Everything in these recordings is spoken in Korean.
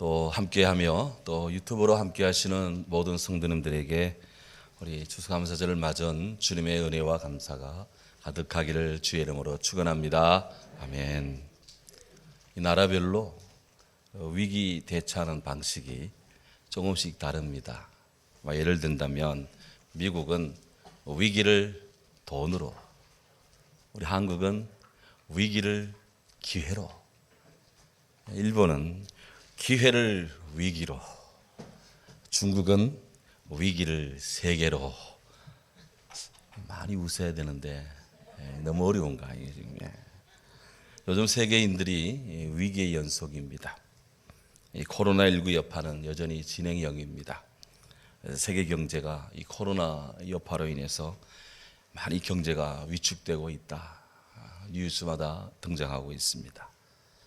또 함께하며 또 유튜브로 함께하시는 모든 성도님들에게 우리 추수감사절을 맞은 주님의 은혜와 감사가 가득하기를 주의 이름으로 축원합니다. 아멘. 이 나라별로 위기 대처하는 방식이 조금씩 다릅니다. 예를 든다면 미국은 위기를 돈으로, 우리 한국은 위기를 기회로, 일본은 기회를 위기로, 중국은 위기를 세계로. 많이 웃어야 되는데 너무 어려운가? 요즘 세계인들이 위기의 연속입니다. 이 코로나19 여파는 여전히 진행형입니다. 세계 경제가 이 코로나 여파로 인해서 많이 경제가 위축되고 있다. 뉴스마다 등장하고 있습니다.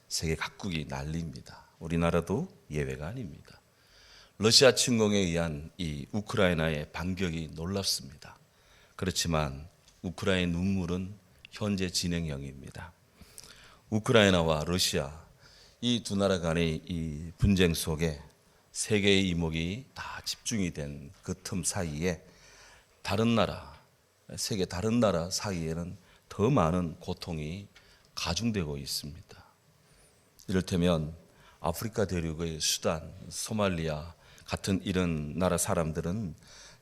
세계 각국이 난리입니다. 우리나라도 예외가 아닙니다. 러시아 침공에 의한 이 우크라이나의 반격이 놀랍습니다. 그렇지만 우크라이나의 눈물은 현재 진행형입니다. 우크라이나와 러시아 이 두 나라 간의 이 분쟁 속에 세계의 이목이 다 집중이 된 그 틈 사이에 다른 나라, 세계 다른 나라 사이에는 더 많은 고통이 가중되고 있습니다. 이를테면 아프리카 대륙의 수단, 소말리아 같은 이런 나라 사람들은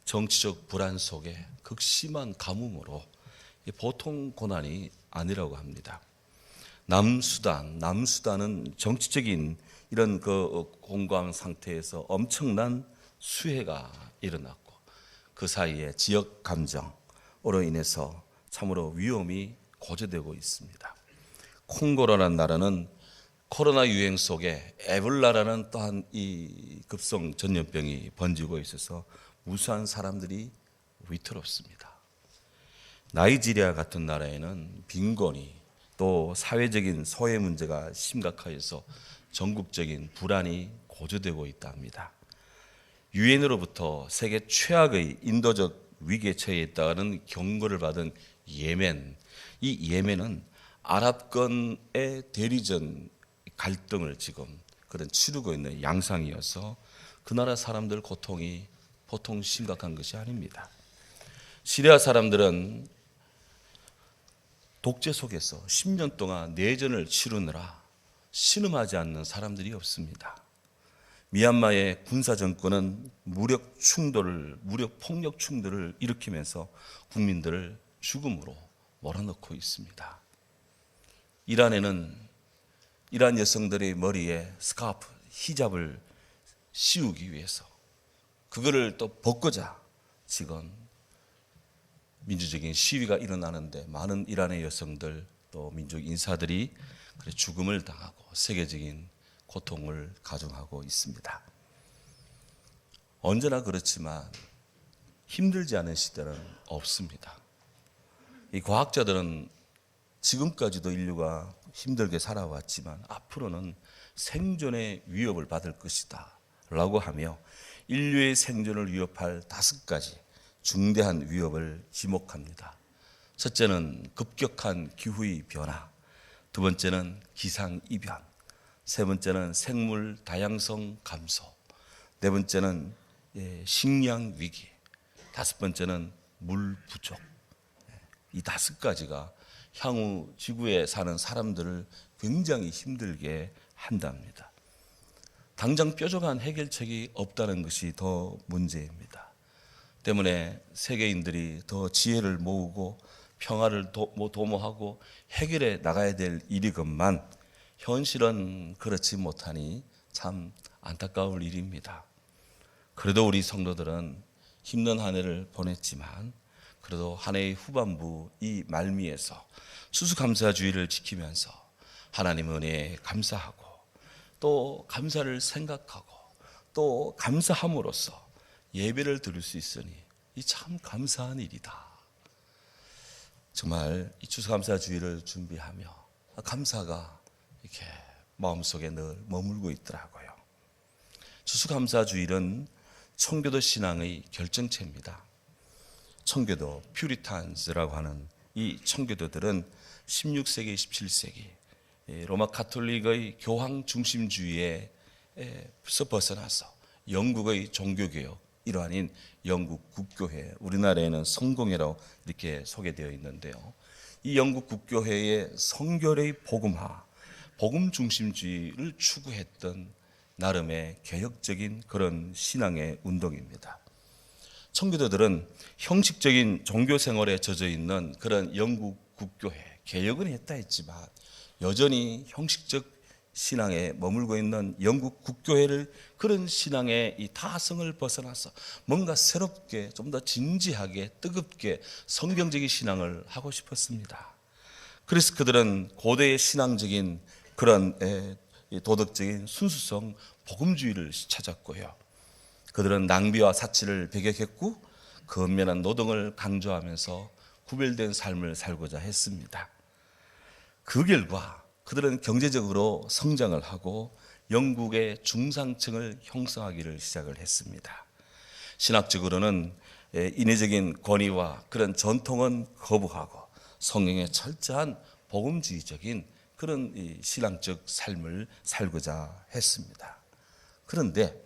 정치적 불안 속에 극심한 가뭄으로 보통 고난이 아니라고 합니다. 남수단은 정치적인 이런 그 공고한 상태에서 엄청난 수해가 일어났고 그 사이에 지역 감정으로 인해서 참으로 위험이 고조되고 있습니다. 콩고라는 나라는 코로나 유행 속에 에볼라라는 또한 이 급성 전염병이 번지고 있어서 무수한 사람들이 위태롭습니다. 나이지리아 같은 나라에는 빈곤이 또 사회적인 소외 문제가 심각해서 전국적인 불안이 고조되고 있다 합니다. 유엔으로부터 세계 최악의 인도적 위기에 처해 있다는 경고를 받은 예멘, 이 예멘은 아랍권의 대리전 갈등을 지금 그런 치르고 있는 양상이어서 그 나라 사람들 고통이 보통 심각한 것이 아닙니다. 시리아 사람들은 독재 속에서 10년 동안 내전을 치르느라 신음하지 않는 사람들이 없습니다. 미얀마의 군사 정권은 무력 폭력 충돌을 일으키면서 국민들을 죽음으로 몰아넣고 있습니다. 이란에는 이란 여성들의 머리에 스카프, 히잡을 씌우기 위해서 그거를 또 벗고자 지금 민주적인 시위가 일어나는데 많은 이란의 여성들 또 민족 인사들이 죽음을 당하고 세계적인 고통을 가중하고 있습니다. 언제나 그렇지만 힘들지 않은 시대는 없습니다. 이 과학자들은 지금까지도 인류가 힘들게 살아왔지만 앞으로는 생존의 위협을 받을 것이다 라고 하며 인류의 생존을 위협할 5가지 중대한 위협을 지목합니다. 첫째는 급격한 기후의 변화, 두 번째는 기상이변, 세 번째는 생물 다양성 감소, 네 번째는 식량 위기, 다섯 번째는 물 부족. 이 5가지가 향후 지구에 사는 사람들을 굉장히 힘들게 한답니다. 당장 뾰족한 해결책이 없다는 것이 더 문제입니다. 때문에 세계인들이 더 지혜를 모으고 평화를 도모하고 해결해 나가야 될 일이건만 현실은 그렇지 못하니 참 안타까울 일입니다. 그래도 우리 성도들은 힘든 한 해를 보냈지만 그래도 한 해의 후반부 이 말미에서 추수감사주의를 지키면서 하나님 은혜에 감사하고 또 감사를 생각하고 또 감사함으로써 예배를 드릴 수 있으니 이 참 감사한 일이다. 정말 이 추수감사주의를 준비하며 감사가 이렇게 마음속에 늘 머물고 있더라고요. 추수감사주일은 청교도 신앙의 결정체입니다. 청교도 퓨리탄즈라고 하는 이 청교도들은 16세기, 17세기 로마 가톨릭의 교황 중심주의의 벗어나서 영국의 종교개혁 일환인 영국 국교회, 우리나라에는 성공회라고 이렇게 소개되어 있는데요. 이 영국 국교회의 성결의 복음화, 복음 중심주의를 추구했던 나름의 개혁적인 그런 신앙의 운동입니다. 청교도들은 형식적인 종교 생활에 젖어 있는 그런 영국 국교회, 개혁은 했다 했지만 여전히 형식적 신앙에 머물고 있는 영국 국교회를 그런 신앙의 이 타성을 벗어나서 뭔가 새롭게 좀 더 진지하게 뜨겁게 성경적인 신앙을 하고 싶었습니다. 그래서 그들은 고대의 신앙적인 그런 도덕적인 순수성, 복음주의를 찾았고요. 그들은 낭비와 사치를 배격했고 근면한 노동을 강조하면서 구별된 삶을 살고자 했습니다. 그 결과 그들은 경제적으로 성장을 하고 영국의 중상층을 형성하기를 시작을 했습니다. 신학적으로는 인위적인 권위와 그런 전통은 거부하고 성경의 철저한 복음주의적인 그런 신앙적 삶을 살고자 했습니다. 그런데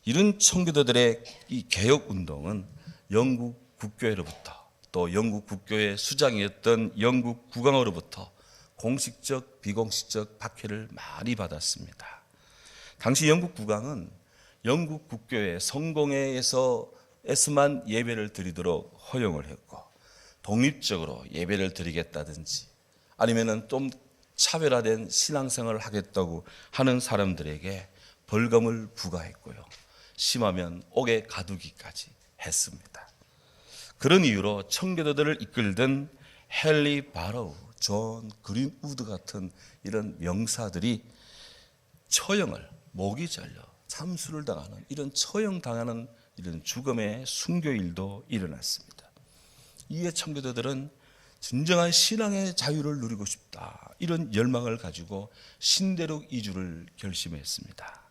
이런 청교도들의 이 개혁 운동은 영국 국교회로부터 또 영국 국교회 수장이었던 영국 국왕으로부터 공식적, 비공식적 박해를 많이 받았습니다. 당시 영국 국왕은 영국 국교회 성공회에서만 예배를 드리도록 허용을 했고 독립적으로 예배를 드리겠다든지 아니면은 좀 차별화된 신앙생활을 하겠다고 하는 사람들에게 벌금을 부과했고요. 심하면 옥에 가두기까지 했습니다. 그런 이유로 청교도들을 이끌던 헨리 바로우, 존 그린우드 같은 이런 명사들이 처형을, 목이 잘려 참수를 당하는 이런 처형당하는 이런 죽음의 순교일도 일어났습니다. 이에 청교도들은 진정한 신앙의 자유를 누리고 싶다, 이런 열망을 가지고 신대륙 이주를 결심했습니다.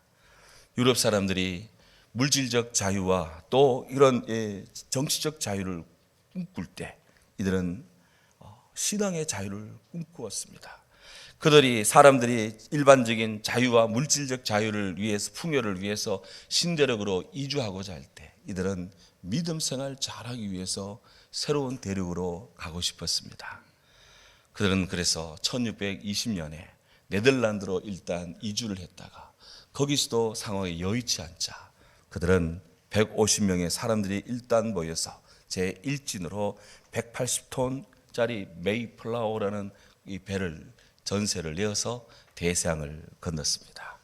유럽 사람들이 물질적 자유와 또 이런 정치적 자유를 꿈꿀 때 이들은 신앙의 자유를 꿈꾸었습니다. 그들이 사람들이 일반적인 자유와 물질적 자유를 위해서, 풍요를 위해서 신대륙으로 이주하고자 할 때 이들은 믿음 생활 잘하기 위해서 새로운 대륙으로 가고 싶었습니다. 그들은 그래서 1620년에 네덜란드로 일단 이주를 했다가 거기서도 상황이 여의치 않자 그들은 150명의 사람들이 일단 모여서 제1진으로 180톤짜리 메이플라워라는 이 배를 전세를 내어서 대서양을 건넜습니다.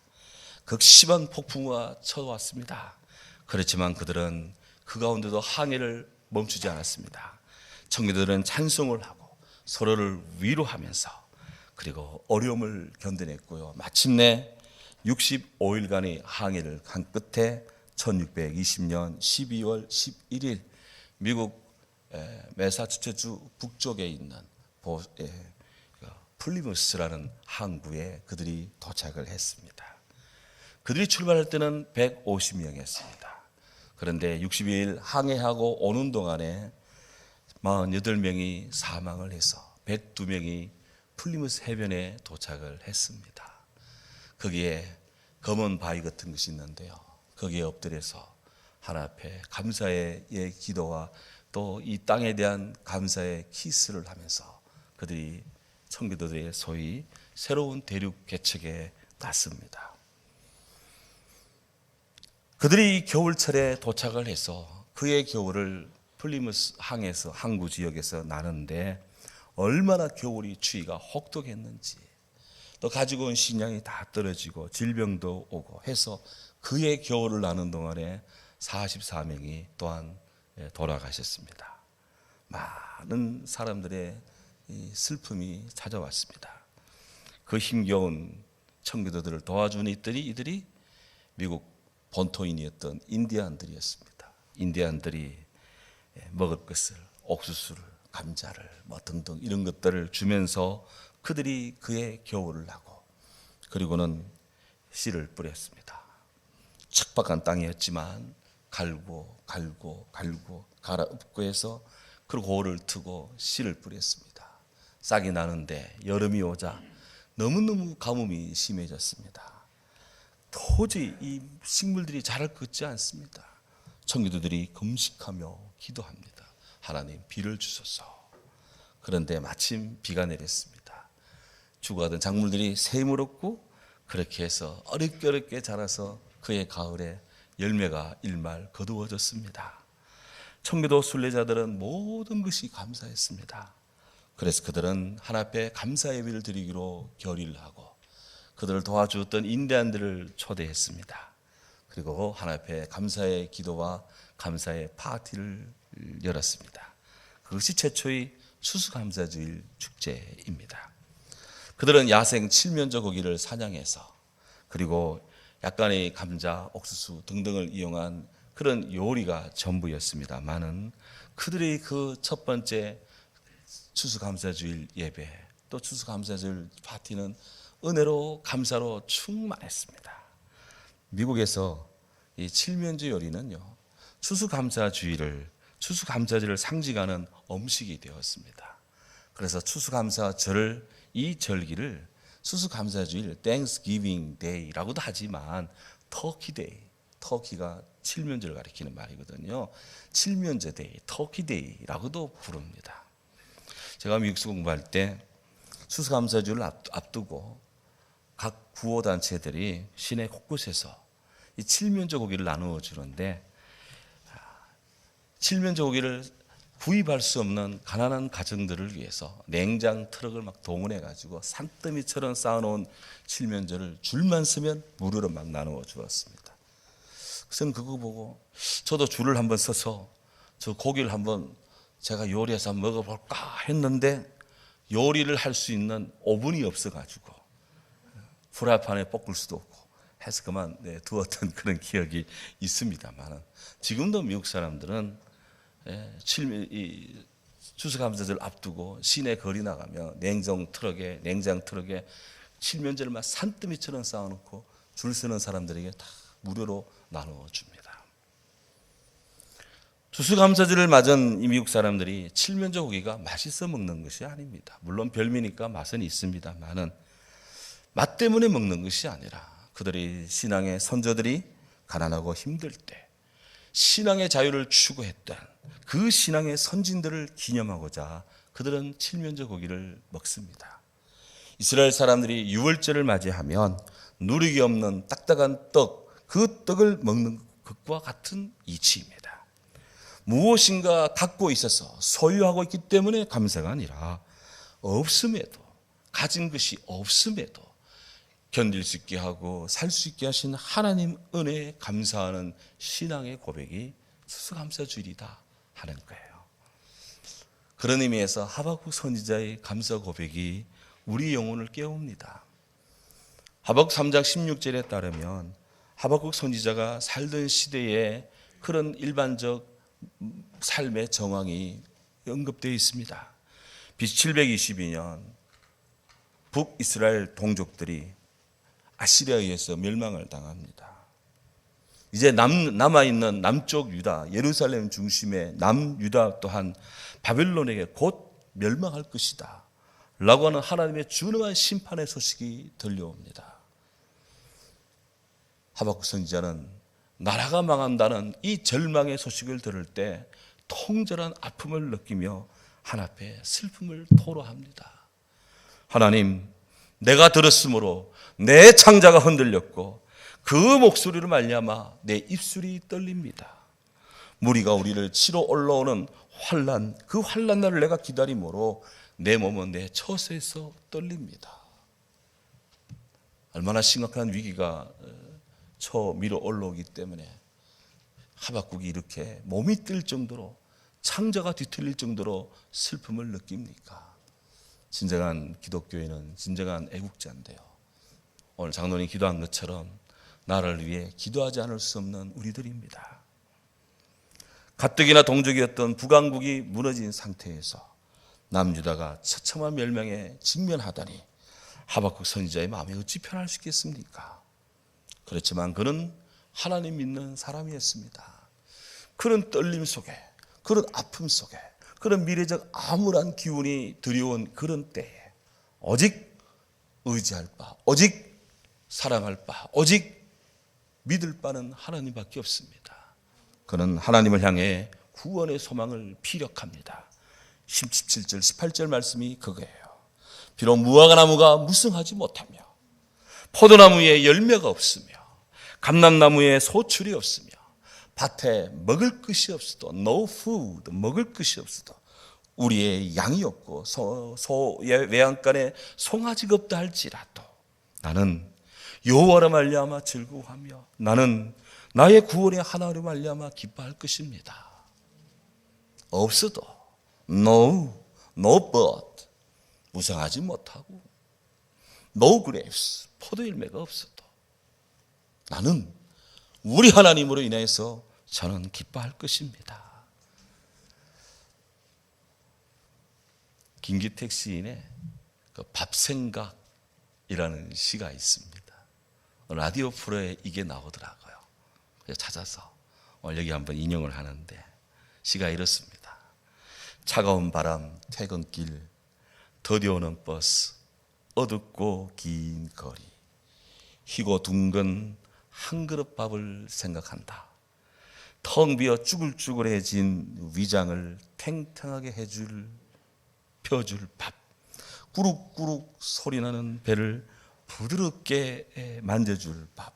극심한 폭풍우가 쳐왔습니다. 그렇지만 그들은 그 가운데도 항해를 멈추지 않았습니다. 청교도들은 찬송을 하고 서로를 위로하면서 그리고 어려움을 견뎌냈고요. 마침내 65일간의 항해를 한 끝에 1620년 12월 11일 미국 매사추세츠 북쪽에 있는 플리머스라는 항구에 그들이 도착을 했습니다. 그들이 출발할 때는 150명이었습니다. 그런데 62일 항해하고 오는 동안에 48명이 사망을 해서 102명이 플리머스 해변에 도착을 했습니다. 거기에 검은 바위 같은 것이 있는데요. 거기에 엎드려서 하나님 앞에 감사의 기도와 또 이 땅에 대한 감사의 키스를 하면서 그들이 청교도들의 소위 새로운 대륙 개척에 났습니다. 그들이 이 겨울철에 도착을 해서 그의 겨울을 플리머스 항에서 항구 지역에서 나는데 얼마나 겨울이 추위가 혹독했는지 또 가지고 온 식량이 다 떨어지고 질병도 오고 해서 그의 겨울을 나는 동안에 44명이 또한 돌아가셨습니다. 많은 사람들의 슬픔이 찾아왔습니다. 그 힘겨운 청교도들을 도와주는 이들이 미국 본토인이었던 인디안들이었습니다. 인디안들이 먹을 것을, 옥수수를, 감자를 뭐 등등 이런 것들을 주면서 그들이 그의 겨울을 나고 그리고는 씨를 뿌렸습니다. 척박한 땅이었지만 갈고 갈아엎고 해서 그리고 고를 트고 씨를 뿌렸습니다. 싹이 나는데 여름이 오자 너무너무 가뭄이 심해졌습니다. 도저히 이 식물들이 자랄 것 같지 않습니다. 청교도들이 금식하며 기도합니다. 하나님 비를 주소서. 그런데 마침 비가 내렸습니다. 죽어가던 작물들이 샘을 얻고 그렇게 해서 어렵게 자라서 그의 가을에 열매가 일말 거두어졌습니다. 청교도 순례자들은 모든 것이 감사했습니다. 그래서 그들은 하나님 앞에 감사 예배를 드리기로 결의를 하고 그들을 도와주었던 인디안들을 초대했습니다. 그리고 하나님 앞에 감사의 기도와 감사의 파티를 열었습니다. 그것이 최초의 추수감사주일 축제입니다. 그들은 야생 칠면조 고기를 사냥해서 그리고 약간의 감자, 옥수수 등등을 이용한 그런 요리가 전부였습니다만은 그들의 그 첫 번째 추수감사주일 예배 또 추수감사주일 파티는 은혜로 감사로 충만했습니다. 미국에서 이 칠면조 요리는요 추수감사주일을 상징하는 음식이 되었습니다. 그래서 추수감사절을 이 절기를 추수감사주일 Thanksgiving Day라고도 하지만 터키 데이, 터키가 칠면조를 가리키는 말이거든요. 칠면조 데이, 터키 데이라고도 부릅니다. 제가 미국에서 공부할 때 추수감사주를 앞두고 각 구호단체들이 시내 곳곳에서 이 칠면조 고기를 나누어 주는데 칠면조 고기를 구입할 수 없는 가난한 가정들을 위해서 냉장 트럭을 막 동원해 가지고 산더미처럼 쌓아놓은 칠면조를 줄만 서면 무료로 막 나누어 주었습니다. 그래서 그거 보고 저도 줄을 한번 서서 저 고기를 한번 제가 요리해서 한번 먹어볼까 했는데 요리를 할 수 있는 오븐이 없어가지고 프라이팬에 볶을 수도 없고 해서 그만 두었던 그런 기억이 있습니다만 지금도 미국 사람들은 추수감사절 앞두고 시내 거리 나가면 냉장 트럭에 칠면조를 막 산더미처럼 쌓아놓고 줄 서는 사람들에게 다 무료로 나누어 줍니다. 추수감사절을 맞은 이 미국 사람들이 칠면조 고기가 맛있어 먹는 것이 아닙니다. 물론 별미니까 맛은 있습니다만은 맛 때문에 먹는 것이 아니라 그들의 신앙의 선조들이 가난하고 힘들 때 신앙의 자유를 추구했던 그 신앙의 선진들을 기념하고자 그들은 칠면조 고기를 먹습니다. 이스라엘 사람들이 유월절을 맞이하면 누룩이 없는 딱딱한 떡, 그 떡을 먹는 것과 같은 이치입니다. 무엇인가 갖고 있어서 소유하고 있기 때문에 감사가 아니라 없음에도 가진 것이 없음에도 견딜 수 있게 하고 살 수 있게 하신 하나님 은혜에 감사하는 신앙의 고백이 추수감사주일이다 하는 거예요. 그런 의미에서 하박국 선지자의 감사 고백이 우리 영혼을 깨웁니다. 하박국 3장 16절에 따르면 하박국 선지자가 살던 시대에 그런 일반적 삶의 정황이 언급되어 있습니다. BC 722년 북이스라엘 동족들이 아시리아에 의해서 멸망을 당합니다. 이제 남아있는 남쪽 유다, 예루살렘 중심의 남유다 또한 바벨론에게 곧 멸망할 것이다 라고 하는 하나님의 준엄한 심판의 소식이 들려옵니다. 하박국 선지자는 나라가 망한다는 이 절망의 소식을 들을 때 통절한 아픔을 느끼며 하나님 앞에 슬픔을 토로합니다. 하나님, 내가 들었으므로 내 창자가 흔들렸고 그 목소리로 말미암아 내 입술이 떨립니다. 무리가 우리를 치러 올라오는 환난, 그 환난 날을 내가 기다림으로 내 몸은 내 처소에서 떨립니다. 얼마나 심각한 위기가 밀어 올라오기 때문에 하박국이 이렇게 몸이 뜰 정도로 창자가 뒤틀릴 정도로 슬픔을 느낍니까? 진정한 기독교인은 진정한 애국자인데요. 오늘 장로님 기도한 것처럼 나라를 위해 기도하지 않을 수 없는 우리들입니다. 가뜩이나 동족이었던 북왕국이 무너진 상태에서 남유다가 처참한 멸망에 직면하다니 하박국 선지자의 마음이 어찌 편할 수 있겠습니까? 그렇지만 그는 하나님 믿는 사람이었습니다. 그런 떨림 속에, 그런 아픔 속에, 그런 미래적 암울한 기운이 들여온 그런 때에 오직 의지할 바, 오직 사랑할 바, 오직 믿을 바는 하나님밖에 없습니다. 그는 하나님을 향해 구원의 소망을 피력합니다. 17절 18절 말씀이 그거예요. 비록 무화과나무가 무성하지 못하며 포도나무에 열매가 없으며 감람나무에 소출이 없으며 밭에 먹을 것이 없어도 no food, 먹을 것이 없어도 우리의 양이 없고 외양간에 송아지가 없다 할지라도 나는 여호와로 말미암아 즐거워하며 나는 나의 구원의 하나로 말미암아 기뻐할 것입니다. 없어도 no but 무성하지 못하고 no grapes 포도 열매가 없어도 나는 우리 하나님으로 인해서 저는 기뻐할 것입니다. 김기택 시인의 그 밥생각이라는 시가 있습니다. 라디오 프로에 이게 나오더라고요. 그래서 찾아서 오늘 여기 한번 인용을 하는데 시가 이렇습니다. 차가운 바람, 퇴근길, 더디 오는 버스, 어둡고 긴 거리, 희고 둥근 한 그릇 밥을 생각한다. 텅 비어 쭈글쭈글해진 위장을 탱탱하게 펴줄 밥, 꾸룩꾸룩 소리나는 배를 부드럽게 만져줄 밥,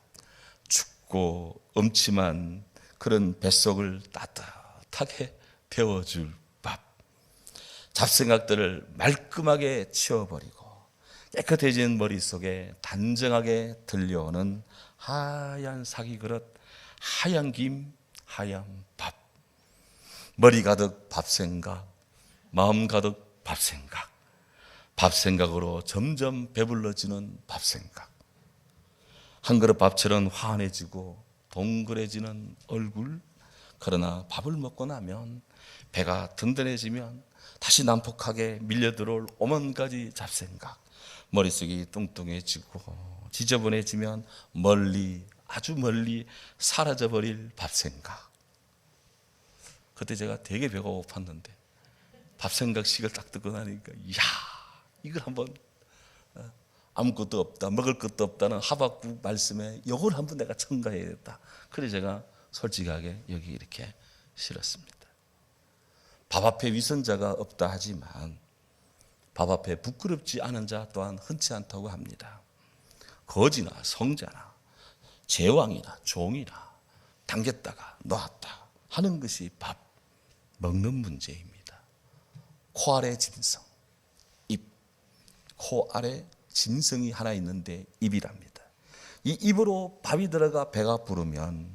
춥고 음침한 그런 뱃속을 따뜻하게 데워줄 밥, 잡생각들을 말끔하게 치워버리고 깨끗해진 머릿속에 단정하게 들려오는 하얀 사기 그릇, 하얀 김, 하얀 밥, 머리 가득 밥생각, 마음 가득 밥생각, 밥생각으로 점점 배불러지는 밥생각, 한 그릇 밥처럼 환해지고 동그래지는 얼굴. 그러나 밥을 먹고 나면 배가 든든해지면 다시 난폭하게 밀려들어올 오만 가지 잡생각, 머릿속이 뚱뚱해지고 지저분해지면 멀리 아주 멀리 사라져버릴 밥생각. 그때 제가 되게 배가 고팠는데 밥생각식을 딱 듣고 나니까 이야, 이걸 한번 아무것도 없다, 먹을 것도 없다는 하박국 말씀에 이걸 한번 내가 첨가해야겠다. 그래서 제가 솔직하게 여기 이렇게 실었습니다. 밥 앞에 위선자가 없다 하지만 밥 앞에 부끄럽지 않은 자 또한 흔치 않다고 합니다. 거지나 성자나 제왕이나 종이나 당겼다가 놓았다 하는 것이 밥 먹는 문제입니다. 코 아래 진성, 입, 코 아래 진성이 하나 있는데 입이랍니다. 이 입으로 밥이 들어가 배가 부르면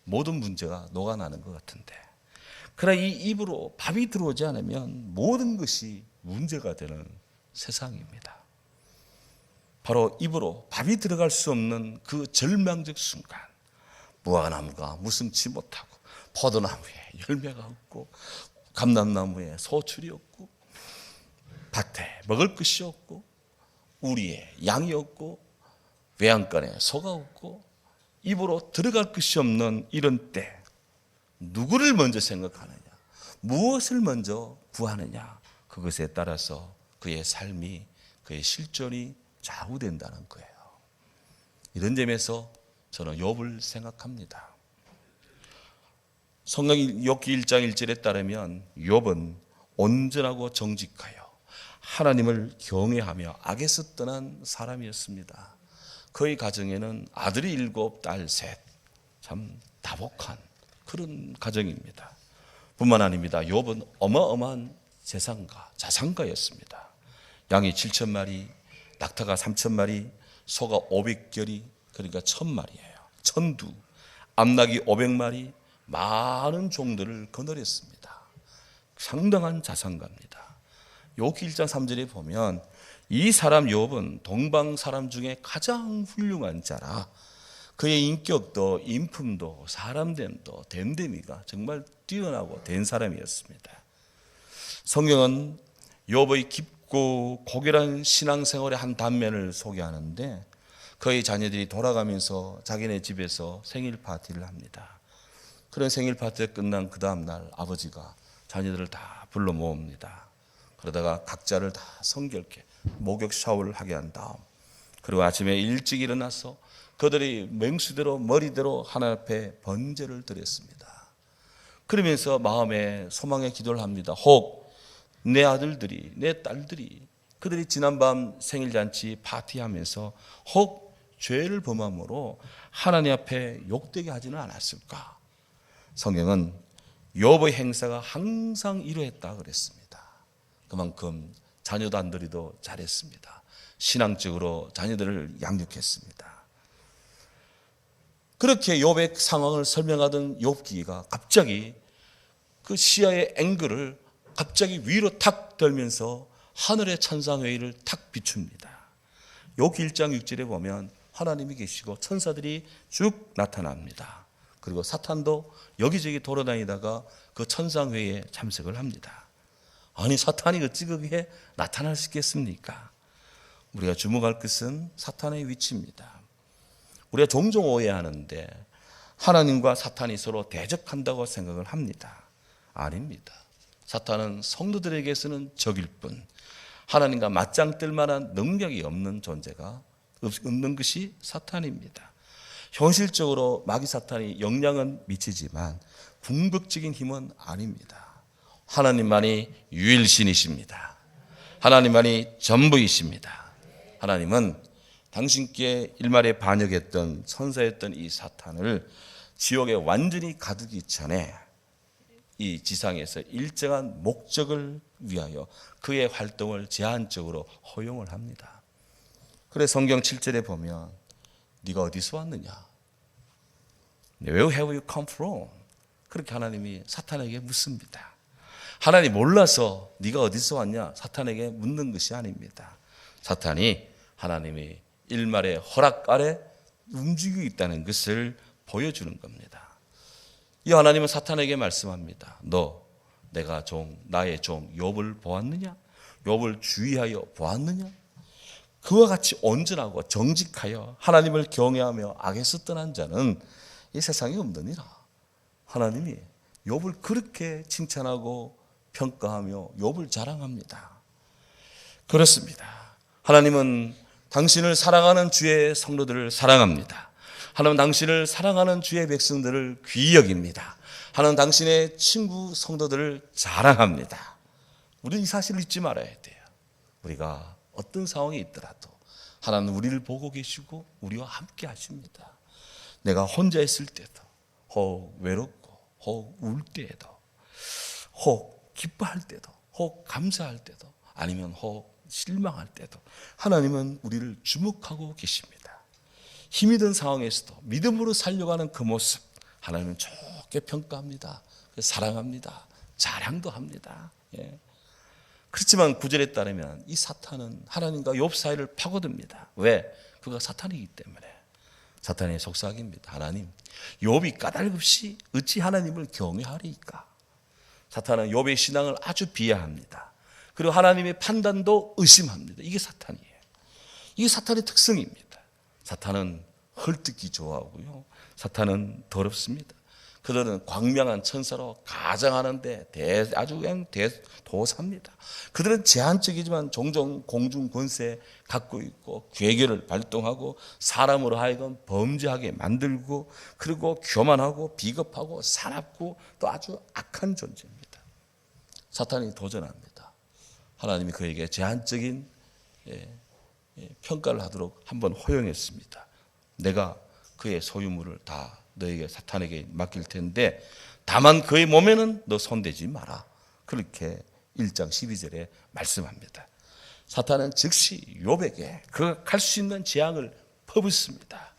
모든 문제가 녹아나는 것 같은데, 그러나 이 입으로 밥이 들어오지 않으면 모든 것이 문제가 되는 세상입니다. 바로 입으로 밥이 들어갈 수 없는 그 절망적 순간, 무화과나무가 무성치 못하고 포도나무에 열매가 없고 감람나무에 소출이 없고 밭에 먹을 것이 없고 우리의 양이 없고 외양간에 소가 없고 입으로 들어갈 것이 없는 이런 때 누구를 먼저 생각하느냐, 무엇을 먼저 구하느냐, 그것에 따라서 그의 삶이, 그의 실존이 좌우된다는 거예요. 이런 점에서 저는 욥을 생각합니다. 성경 욥기 1장 1절에 따르면 욥은 온전하고 정직하여 하나님을 경외하며 악에서 떠난 사람이었습니다. 그의 가정에는 아들이 7, 딸 3, 참 다복한 그런 가정입니다. 뿐만 아닙니다. 욥은 어마어마한 재산가, 자산가였습니다. 양이 7,000마리, 낙타가 3,000마리, 소가 500결이, 그러니까 1,000마리예요. 천두, 암낙이 500마리, 많은 종들을 거느렸습니다. 상당한 자산가입니다. 욥기 1장 3절에 보면 이 사람 욥은 동방 사람 중에 가장 훌륭한 자라, 그의 인격도 인품도 사람됨도 됨됨이가 정말 뛰어나고 된 사람이었습니다. 성경은 욥의 깊고 고결한 신앙생활의 한 단면을 소개하는데, 그의 자녀들이 돌아가면서 자기네 집에서 생일 파티를 합니다. 그런 생일 파티가 끝난 그 다음 날 아버지가 자녀들을 다 불러 모읍니다. 그러다가 각자를 다 성결케 목욕 샤워를 하게 한 다음, 그리고 아침에 일찍 일어나서 그들이 맹수대로 머리대로 하나님 앞에 번제를 드렸습니다. 그러면서 마음에 소망의 기도를 합니다. 혹 내 아들들이, 내 딸들이, 그들이 지난밤 생일잔치 파티하면서 혹 죄를 범함으로 하나님 앞에 욕되게 하지는 않았을까? 성경은 욥의 행사가 항상 이루했다 그랬습니다. 그만큼 자녀도 안 들이도 잘했습니다. 신앙적으로 자녀들을 양육했습니다. 그렇게 욥의 상황을 설명하던 욥기가 갑자기 그 시야의 앵글을 갑자기 위로 탁 들면서 하늘의 천상회의를 탁 비춥니다. 욥기 1장 6절에 보면 하나님이 계시고 천사들이 쭉 나타납니다. 그리고 사탄도 여기저기 돌아다니다가 그 천상회의에 참석을 합니다. 아니 사탄이 어찌 나타날 수 있겠습니까? 우리가 주목할 것은 사탄의 위치입니다. 우리가 종종 오해하는데 하나님과 사탄이 서로 대적한다고 생각을 합니다. 아닙니다. 사탄은 성도들에게서는 적일 뿐 하나님과 맞짱 뜰 만한 능력이 없는 존재가 없는 것이 사탄입니다. 현실적으로 마귀 사탄이 영향은 미치지만 궁극적인 힘은 아닙니다. 하나님만이 유일신이십니다. 하나님만이 전부이십니다. 하나님은 당신께 일말에 반역했던 천사였던 이 사탄을 지옥에 완전히 가두기 전에 이 지상에서 일정한 목적을 위하여 그의 활동을 제한적으로 허용을 합니다. 그래서 성경 7절에 보면 네가 어디서 왔느냐? Where have you come from? 그렇게 하나님이 사탄에게 묻습니다. 하나님 몰라서 네가 어디서 왔냐? 사탄에게 묻는 것이 아닙니다. 사탄이 하나님이 일말의 허락 아래 움직이고 있다는 것을 보여주는 겁니다. 이 하나님은 사탄에게 말씀합니다. 너 내가 나의 종 욥을 보았느냐? 욥을 주의하여 보았느냐? 그와 같이 온전하고 정직하여 하나님을 경외하며 악에서 떠난 자는 이 세상에 없느니라. 하나님이 욥을 그렇게 칭찬하고 평가하며 욥을 자랑합니다. 그렇습니다. 하나님은 당신을 사랑하는 주의 성도들을 사랑합니다. 하나님은 당신을 사랑하는 주의 백성들을 귀히 여깁니다. 하나님은 당신의 친구 성도들을 자랑합니다. 우리는 이 사실을 잊지 말아야 돼요. 우리가 어떤 상황에 있더라도 하나님은 우리를 보고 계시고 우리와 함께 하십니다. 내가 혼자 있을 때도, 혹 외롭고, 혹 울 때에도, 혹 기뻐할 때도, 혹 감사할 때도, 아니면 혹 실망할 때도 하나님은 우리를 주목하고 계십니다. 힘이 든 상황에서도 믿음으로 살려가는 그 모습 하나님은 좋게 평가합니다. 사랑합니다. 자랑도 합니다. 예. 그렇지만 9절에 따르면 이 사탄은 하나님과 욥 사이를 파고듭니다. 왜? 그가 사탄이기 때문에. 사탄의 속삭입니다. 하나님, 욥이 까닭없이 어찌 하나님을 경외하리까? 사탄은 욥의 신앙을 아주 비하합니다. 그리고 하나님의 판단도 의심합니다. 이게 사탄이에요. 이게 사탄의 특성입니다. 사탄은 헐뜯기 좋아하고요. 사탄은 더럽습니다. 그들은 광명한 천사로 가장하는데 아주 그냥 대도사입니다. 그들은 제한적이지만 종종 공중 권세 갖고 있고 괴계를 발동하고 사람으로 하여금 범죄하게 만들고 그리고 교만하고 비겁하고 사납고 또 아주 악한 존재입니다. 사탄이 도전합니다. 하나님이 그에게 제한적인 평가를 하도록 한번 허용했습니다. 내가 그의 소유물을 다 너에게 사탄에게 맡길 텐데 다만 그의 몸에는 너 손대지 마라. 그렇게 1장 12절에 말씀합니다. 사탄은 즉시 욥에게 그가 갈 수 있는 재앙을 퍼붓습니다.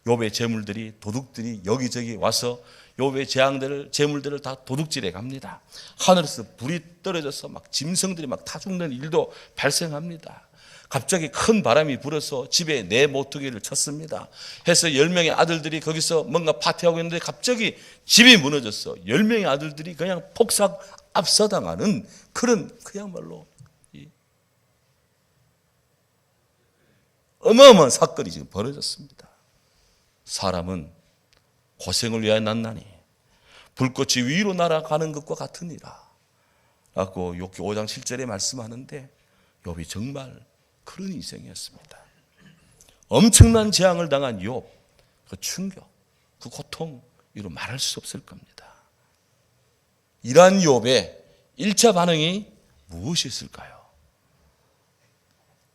욥의 재물들이 도둑들이 여기저기 와서 욥의 재물들을 다 도둑질해 갑니다. 하늘에서 불이 떨어져서 막 짐승들이 막 타 죽는 일도 발생합니다. 갑자기 큰 바람이 불어서 집에 내 모퉁이를 쳤습니다. 해서 10명의 아들들이 거기서 뭔가 파티하고 있는데 갑자기 집이 무너졌어. 10명의 아들들이 그냥 폭삭 압사당하는 그런 그야말로 어마어마한 사건이 지금 벌어졌습니다. 사람은 고생을 위하여 났나니 불꽃이 위로 날아가는 것과 같으니라 라고 욥기 5장 7절에 말씀하는데 욥이 정말 그런 인생이었습니다. 엄청난 재앙을 당한 욥, 그 충격, 그 고통, 이로 말할 수 없을 겁니다. 이러한 욥의 1차 반응이 무엇이었을까요?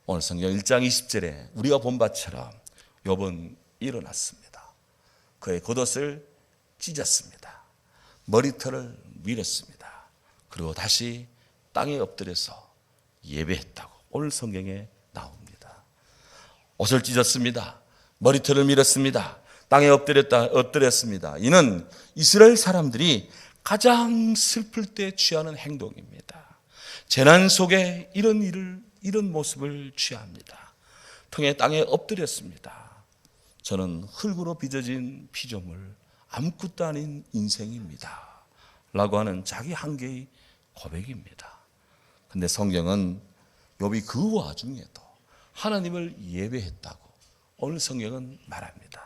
오늘 성경 1장 20절에 우리가 본 바처럼 욥은 일어났습니다. 그의 겉옷을 찢었습니다. 머리털을 밀었습니다. 그리고 다시 땅에 엎드려서 예배했다고 오늘 성경에 나옵니다. 옷을 찢었습니다. 머리털을 밀었습니다. 땅에 엎드렸습니다. 이는 이스라엘 사람들이 가장 슬플 때 취하는 행동입니다. 재난 속에 이런 모습을 취합니다. 땅에 엎드렸습니다. 저는 흙으로 빚어진 피조물, 아무것도 아닌 인생입니다. 라고 하는 자기 한계의 고백입니다. 근데 성경은 욥이 그 와중에도 하나님을 예배했다고 오늘 성경은 말합니다.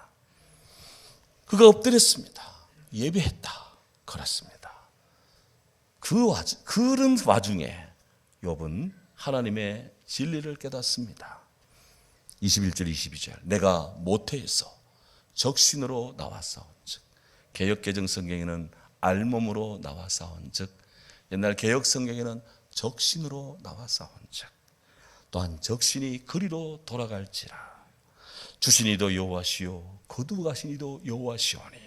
그가 엎드렸습니다. 예배했다. 그렇습니다. 그런 와중에 욥은 하나님의 진리를 깨닫습니다. 21절 22절 내가 모태에서 적신으로 나와싸운즉, 개역개정 성경에는 알몸으로 나와싸운즉, 옛날 개역 성경에는 적신으로 나와싸운즉, 또한 적신이 그리로 돌아갈지라. 주신이도 여호와시요 거두어 가시니도 여호와시오니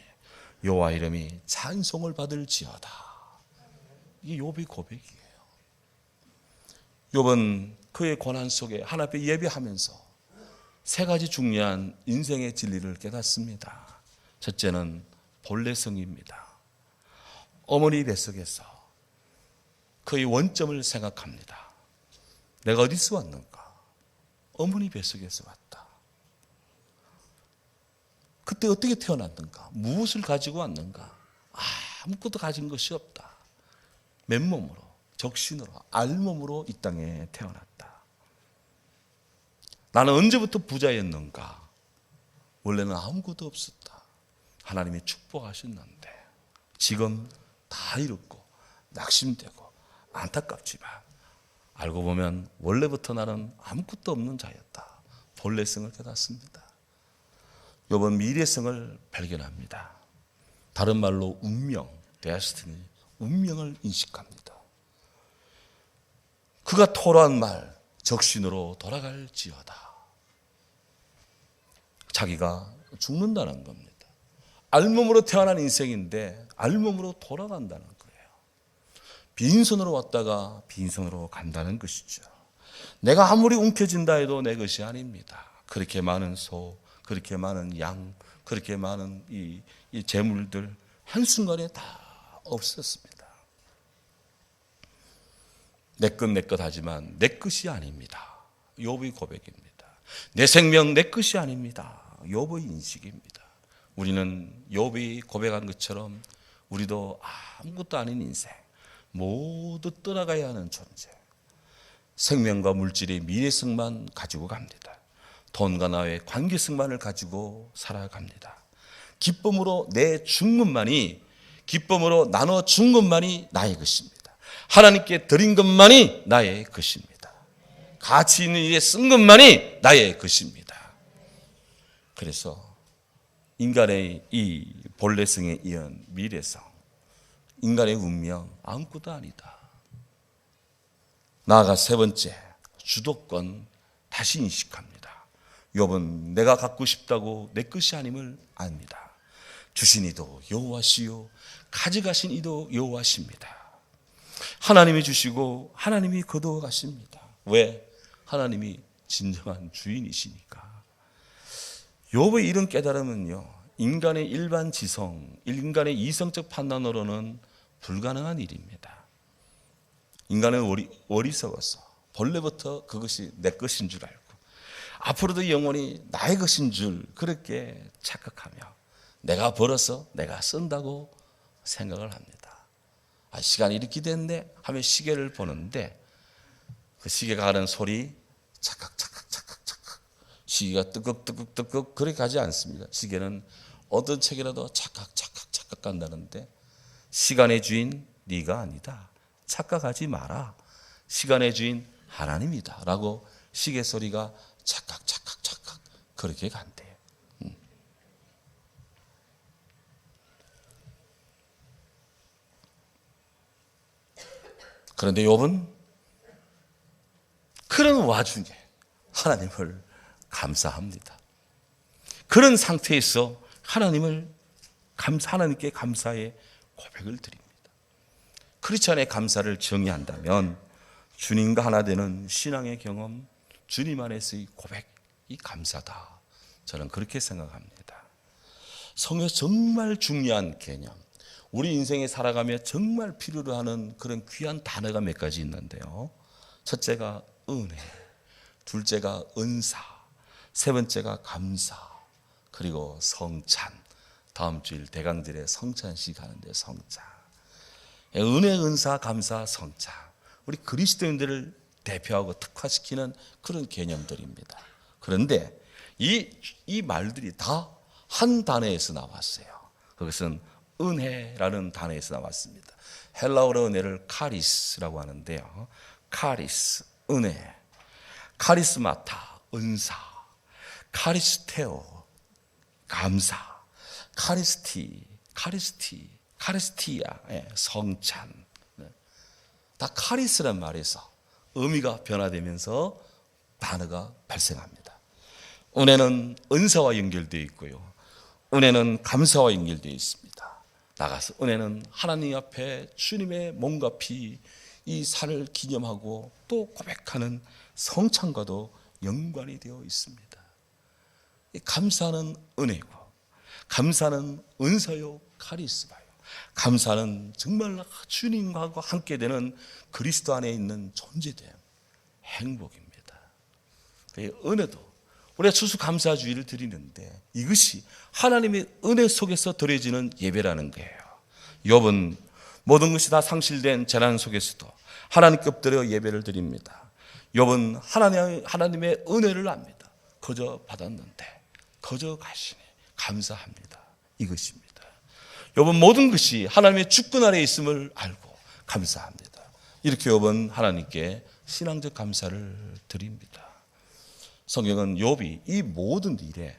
여호와 이름이 찬송을 받을지어다. 이게 욥의 고백이에요. 욥은 그의 고난 속에 하나님 앞에 예배하면서 세 가지 중요한 인생의 진리를 깨닫습니다. 첫째는 본래성입니다. 어머니 뱃속에서 그의 원점을 생각합니다. 내가 어디서 왔는가? 어머니 뱃속에서 왔다. 그때 어떻게 태어났는가? 무엇을 가지고 왔는가? 아무것도 가진 것이 없다. 맨몸으로, 적신으로, 알몸으로 이 땅에 태어났다. 나는 언제부터 부자였는가? 원래는 아무것도 없었다. 하나님이 축복하셨는데 지금 다 잃었고 낙심되고 안타깝지만 알고 보면 원래부터 나는 아무것도 없는 자였다. 본래성을 깨닫습니다. 욥은 미래성을 발견합니다. 다른 말로 운명, 데스티니, 운명을 인식합니다. 그가 토로한 말, 적신으로 돌아갈지어다. 자기가 죽는다는 겁니다. 알몸으로 태어난 인생인데 알몸으로 돌아간다는 거예요. 빈손으로 왔다가 빈손으로 간다는 것이죠. 내가 아무리 움켜진다 해도 내 것이 아닙니다. 그렇게 많은 소, 그렇게 많은 양, 그렇게 많은 이 재물들 한순간에 다 없었습니다. 내 것 하지만 내 것이 아닙니다. 욥의 고백입니다. 내 생명 내 것이 아닙니다. 욥의 인식입니다. 우리는 욥이 고백한 것처럼 우리도 아무것도 아닌 인생, 모두 떠나가야 하는 존재, 생명과 물질의 미래성만 가지고 갑니다. 돈과 나의 관계성만을 가지고 살아갑니다. 기쁨으로 기쁨으로 나눠 준 것만이 나의 것입니다. 하나님께 드린 것만이 나의 것입니다. 가치 있는 일에 쓴 것만이 나의 것입니다. 그래서 인간의 이 본래성에 이은 미래성, 인간의 운명 아무것도 아니다. 나아가 세 번째, 주도권 다시 인식합니다. 욥은 내가 갖고 싶다고 내 것이 아님을 압니다. 주신 이도 여호와시요 가져가신 이도 여호와십니다. 하나님이 주시고 하나님이 거두어 가십니다. 왜? 하나님이 진정한 주인이시니까. 욥의 이런 깨달음은요, 인간의 일반 지성, 인간의 이성적 판단으로는 불가능한 일입니다. 인간은 어리석어서 본래부터 그것이 내 것인 줄 알고 앞으로도 영원히 나의 것인 줄 그렇게 착각하며 내가 벌어서 내가 쓴다고 생각을 합니다. 시간이 이렇게 됐네 하면 시계를 보는데 그 시계가 하는 소리 착각 시계가 뜨걱 그렇게 가지 않습니다. 시계는 어떤 책이라도 착각 간다는데 시간의 주인 네가 아니다. 착각하지 마라. 시간의 주인 하나님이다 라고 시계 소리가 착각 그렇게 간대요. 그런데 욥은 그런 와중에 하나님을 감사합니다. 그런 상태에서 하나님께 감사의 고백을 드립니다. 크리스찬의 감사를 정의한다면 주님과 하나 되는 신앙의 경험, 주님 안에서의 고백이 감사다. 저는 그렇게 생각합니다. 성경에서 정말 중요한 개념, 우리 인생에 살아가며 정말 필요로 하는 그런 귀한 단어가 몇 가지 있는데요. 첫째가 은혜, 둘째가 은사, 세 번째가 감사, 그리고 성찬. 다음 주일 대강절에 성찬식 하는데 성찬. 은혜, 은사, 감사, 성찬. 우리 그리스도인들을 대표하고 특화시키는 그런 개념들입니다. 그런데 이 말들이 다 한 단어에서 나왔어요. 그것은 은혜라는 단어에서 나왔습니다. 헬라어로 은혜를 카리스라고 하는데요. 카리스, 은혜. 카리스마타, 은사. 카리스테오, 감사. 카리스티아, 성찬. 다 카리스란 말에서 의미가 변화되면서 단어가 발생합니다. 은혜는 은사와 연결되어 있고요. 은혜는 감사와 연결되어 있습니다. 나가서 은혜는 하나님 앞에 주님의 몸과 피, 이 살을 기념하고 또 고백하는 성찬과도 연관이 되어 있습니다. 감사는 은혜고, 감사는 은사요, 카리스마요. 감사는 정말 주님과 함께 되는 그리스도 안에 있는 존재됨, 행복입니다. 은혜도 우리가 추수감사주의를 드리는데 이것이 하나님의 은혜 속에서 드려지는 예배라는 거예요. 욥은 모든 것이 다 상실된 재난 속에서도 하나님께 엎드려 예배를 드립니다. 욥은 하나님의 은혜를 압니다. 거저 받았는데 거저 가시니 감사합니다. 이것입니다. 욥은 모든 것이 하나님의 주권 아래 있음을 알고 감사합니다. 이렇게 욥은 하나님께 신앙적 감사를 드립니다. 성경은 욥이 이 모든 일에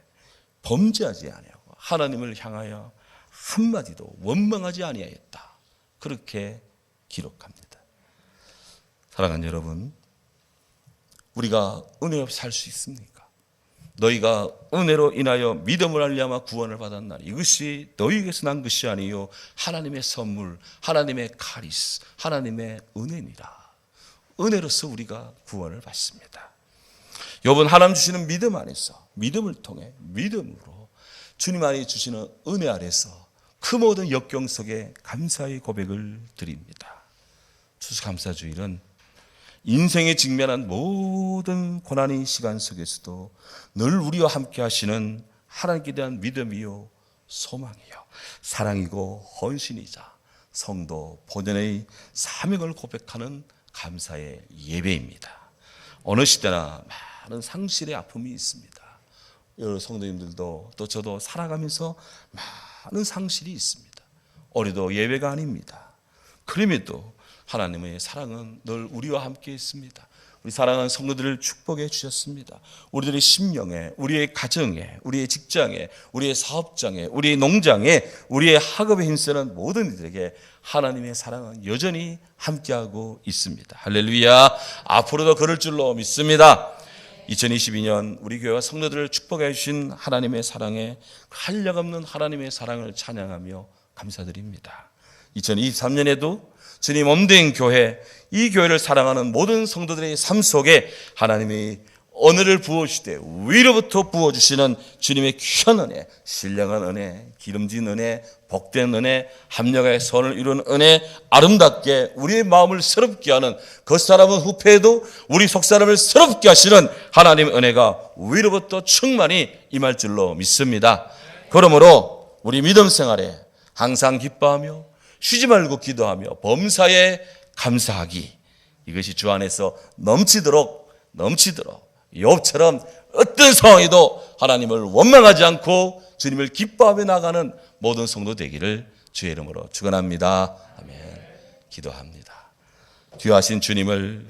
범죄하지 아니하고 하나님을 향하여 한마디도 원망하지 아니하였다. 그렇게 기록합니다. 사랑하는 여러분, 우리가 은혜 없이 살 수 있습니까? 너희가 은혜로 인하여 믿음을 알리하마 구원을 받았나니 이것이 너희에게서 난 것이 아니요 하나님의 선물, 하나님의 카리스, 하나님의 은혜니라. 은혜로서 우리가 구원을 받습니다. 욥은 하나님 주시는 믿음 안에서 믿음을 통해 믿음으로 주님 안에 주시는 은혜 아래서 그 모든 역경 속에 감사의 고백을 드립니다. 추수감사주일은 인생에 직면한 모든 고난의 시간 속에서도 늘 우리와 함께 하시는 하나님께 대한 믿음이요 소망이요 사랑이고 헌신이자 성도 본연의 사명을 고백하는 감사의 예배입니다. 어느 시대나 많은 상실의 아픔이 있습니다. 여러 성도님들도 또 저도 살아가면서 많은 상실이 있습니다. 우리도 예외가 아닙니다. 그럼에도 하나님의 사랑은 늘 우리와 함께 있습니다. 우리 사랑하는 성도들을 축복해 주셨습니다. 우리들의 심령에, 우리의 가정에, 우리의 직장에, 우리의 사업장에, 우리의 농장에, 우리의 학업에 힘쓰는 모든 이들에게 하나님의 사랑은 여전히 함께하고 있습니다. 할렐루야. 앞으로도 그럴 줄로 믿습니다. 2022년 우리 교회와 성도들을 축복해 주신 하나님의 사랑에 한량없는 하나님의 사랑을 찬양하며 감사드립니다. 2023년에도 주님 몸된 교회, 이 교회를 사랑하는 모든 성도들의 삶 속에 하나님의 은혜를 부어주시되 위로부터 부어주시는 주님의 귀한 은혜, 신령한 은혜, 기름진 은혜, 복된 은혜, 합력의 선을 이루는 은혜, 아름답게 우리의 마음을 새롭게 하는 겉사람은 후패해도 우리 속사람을 새롭게 하시는 하나님의 은혜가 위로부터 충만히 임할 줄로 믿습니다. 그러므로 우리 믿음 생활에 항상 기뻐하며 쉬지 말고 기도하며 범사에 감사하기, 이것이 주 안에서 넘치도록 욥처럼 어떤 상황에도 하나님을 원망하지 않고 주님을 기뻐하며 나가는 모든 성도 되기를 주의 이름으로 축원합니다. 아멘. 기도합니다. 귀하신 주님을